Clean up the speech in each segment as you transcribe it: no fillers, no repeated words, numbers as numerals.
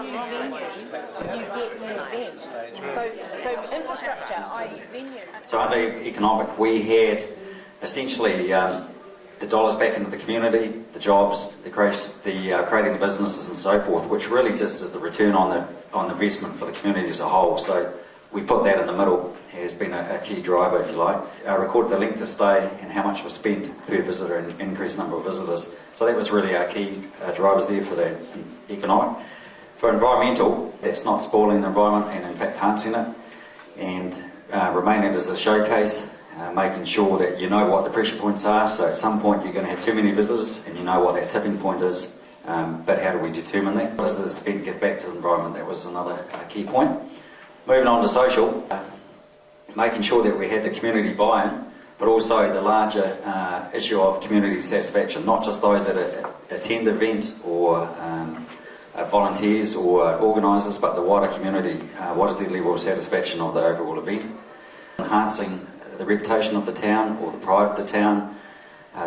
new venues, you get new events. So infrastructure, i.e. venues. So under economic, we had essentially the dollars back into the community, the jobs, creating the businesses and so forth, which really just is the return on investment for the community as a whole. So we put that in the middle. Has been a key driver, if you like. Recorded the length of stay and how much was spent per visitor and increased number of visitors. So that was really our key drivers there for the economic. For environmental, that's not spoiling the environment and in fact enhancing it, and remaining as a showcase, making sure that you know what the pressure points are. So at some point you're going to have too many visitors and you know what that tipping point is, but how do we determine that? What does the spend get back to the environment? That was another key point. Moving on to social. Making sure that we had the community buy-in, but also the larger issue of community satisfaction, not just those that attend the event or volunteers or organisers, but the wider community. What is their level of satisfaction of the overall event? Enhancing the reputation of the town or the pride of the town.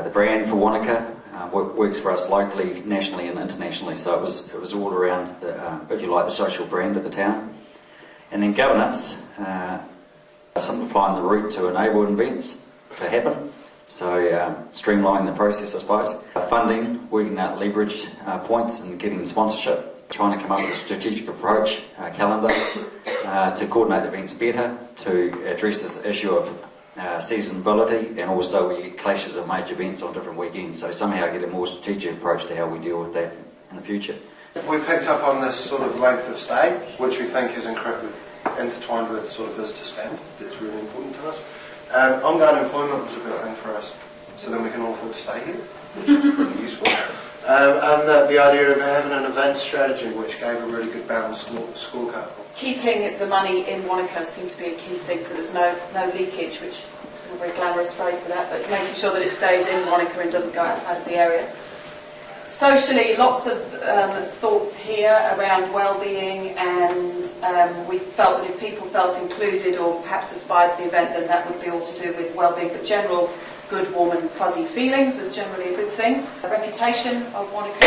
The brand for Wanaka works for us locally, nationally and internationally, so it was all around, if you like, the social brand of the town. And then governance. Simplifying the route to enable events to happen, so streamlining the process, I suppose. Funding, working out leverage points and getting sponsorship, trying to come up with a strategic approach, calendar, to coordinate events better, to address this issue of seasonability, and also we get clashes of major events on different weekends, so somehow get a more strategic approach to how we deal with that in the future. We picked up on this sort of length of stay, which we think is incredibly intertwined with sort of visitor spend. It's really important to us. Ongoing employment was a big thing for us, so then we can all afford to stay here, which is pretty useful. And the idea of having an event strategy, which gave a really good balanced scorecard. Keeping the money in Wanaka seemed to be a key thing, so there's no leakage, which is a very glamorous phrase for that, but making sure that it stays in Wanaka and doesn't go outside of the area. Socially, lots of thoughts here around well-being, and we felt that if people felt included or perhaps aspired to the event, then that would be all to do with well-being, but general good, warm and fuzzy feelings was generally a good thing. The reputation of Wanaka,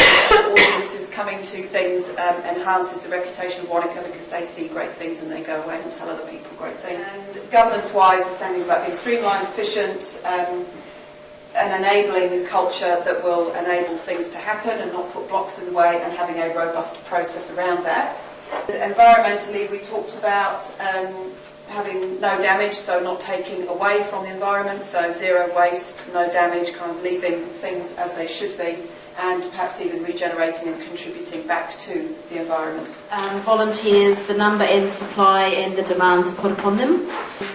audiences coming to things enhances the reputation of Wanaka because they see great things and they go away and tell other people great things. And governance-wise, the same things about being streamlined, efficient, and enabling a culture that will enable things to happen and not put blocks in the way, and having a robust process around that. Environmentally, we talked about having no damage, so not taking away from the environment, so zero waste, no damage, kind of leaving things as they should be, and perhaps even regenerating and contributing back to the environment. Volunteers, the number and supply and the demands put upon them.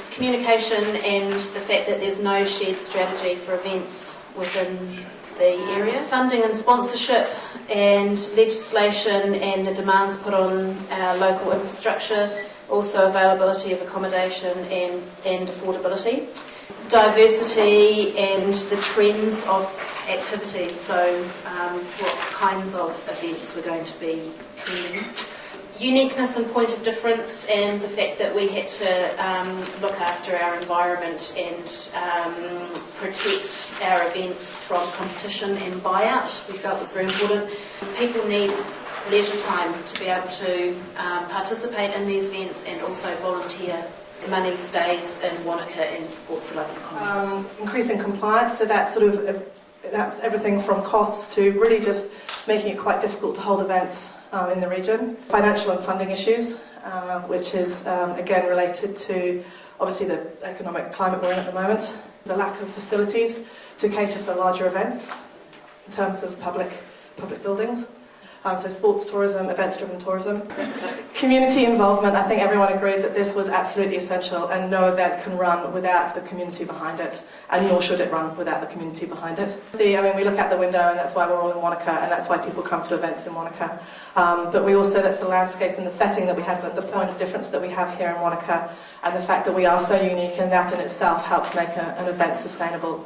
Communication and the fact that there's no shared strategy for events within the area. Funding and sponsorship and legislation and the demands put on our local infrastructure. Also availability of accommodation and affordability. Diversity and the trends of activities, so what kinds of events we're going to be trending. Uniqueness and point of difference, and the fact that we had to look after our environment and protect our events from competition and buyout, we felt was very important. People need leisure time to be able to participate in these events and also volunteer. The money stays in Wanaka and supports the local economy. Increasing compliance, so that's that's everything from costs to really just making it quite difficult to hold events in the region. Financial and funding issues, which is again related to obviously the economic climate we're in at the moment. The lack of facilities to cater for larger events in terms of public buildings. So sports tourism, events-driven tourism. Community involvement, I think everyone agreed that this was absolutely essential, and no event can run without the community behind it, and nor should it run without the community behind it. See, I mean, we look out the window and that's why we're all in Wanaka, and that's why people come to events in Wanaka. But we also, that's the landscape and the setting that we have, the point of difference that we have here in Wanaka, and the fact that we are so unique, and that in itself helps make an event sustainable.